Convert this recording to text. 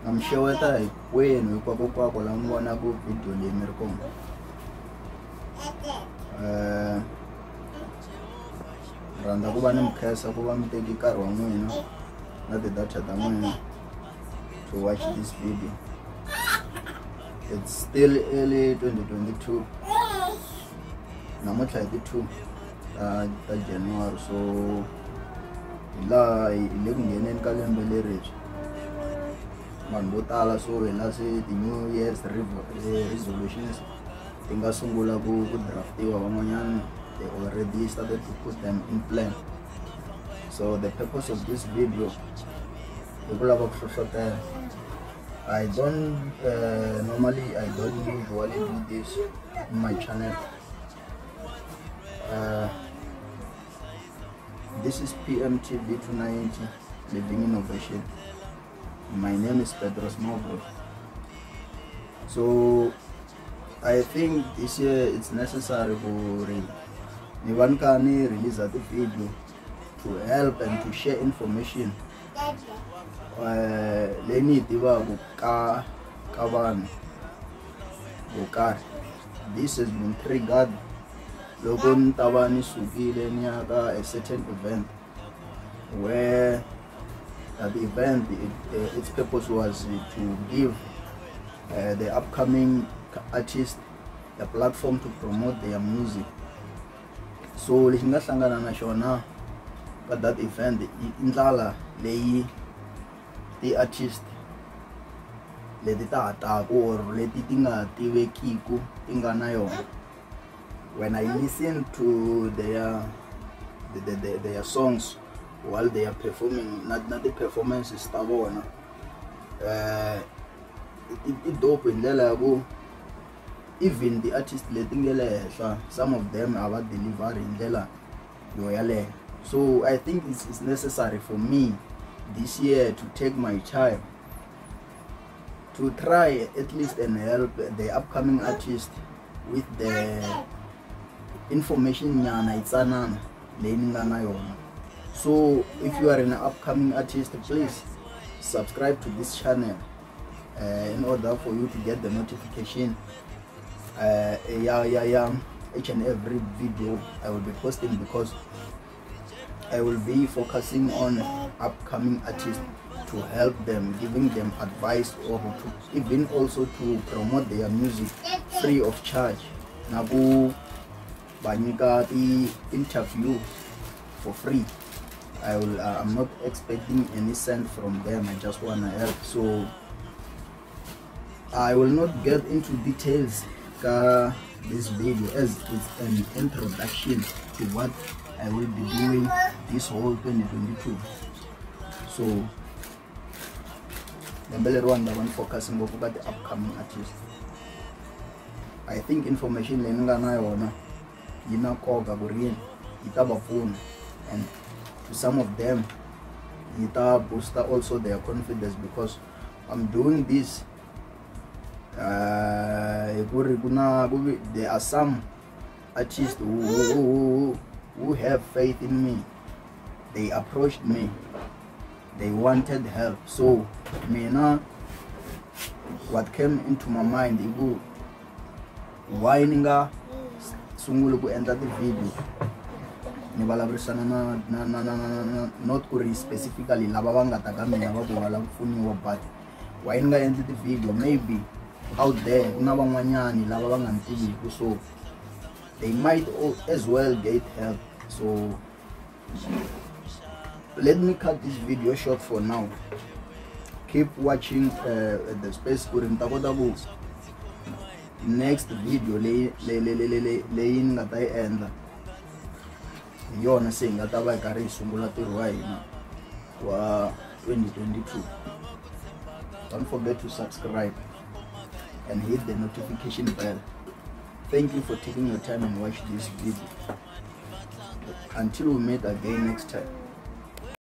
I'm sure that when we go to the video, randa ku va ni mukhesa ku va mi teki nkarhi wa n'wina na ti-data ta n'wina to watch this video. It's still early 2022. Namuntlha hi ti 2 ta January, so laha hi le ku ngheneni ka lembe lerintshwa. Vanhu vo tala so hi la se ti-New Year's resolutions ti nga sungula ku draftiwa, van'wanyana they already started to put them in plan. So the purpose of this video is to hlohlotela. I don't usually do this in my channel. This is PMTV 290 Living Innovation. My name is Pedro Smallboy. So I think this year it's necessary for Nivan Kani release the video to help and to share information. Leni diva buka kavan bukar. This has been triggered. Logon tabani sugile niaka a certain event where the event its purpose was to give the upcoming artists a platform to promote their music. So lexi nga hlangana na xona ka that event i ndlala leyi ti-artist leti ta hataka or leti ti nga tivekiku ti nga na yona. When I listen to their songs while they are performing, not the performances ta vona, it dope in ndlela ya ku even the artists leti nge le henhla, some of them are delivering ndlela yo yaleyo. So I think it's necessary for me this year to take my time to try at least and help the upcoming artists with the information nyana itsanana leyi ni nga na yona. So if you are an upcoming artist, please subscribe to this channel in order for you to get the notification each and every video I will be posting, because I will be focusing on upcoming artists to help them, giving them advice, or to even also to promote their music free of charge. Nabu banyika the interview for free. I'm not expecting any cent from them. I just want to help. So I will not get into details this video, as it's an introduction to what I will be doing this whole 2022. So the better one focusing on the upcoming artists. I think information lenga na yona yina koga burin itaba phone, and to some of them ita booster also their confidence, because I'm doing this. There are some artists who have faith in me. They approached me, they wanted help. So what came into my mind, why ninga sungulu ku enter the video ni valavurisana na not kuri specifically lava va nga ta ka mina va ku va lava pfuniwa, but why ninga endli the video. Maybe out there kuna van'wanyani lava va nga ntiviku, so they might as well get help. So let me cut this video short for now. Keep watching the space kuri mi ta kota ku next video leyi ni nga ta yi endla yona se nga ta va hi karhi hi sungula ntirho wa hina wa 2022. Don't forget to subscribe and hit the notification bell. Thank you for taking your time and watch this video. Until we meet again next time.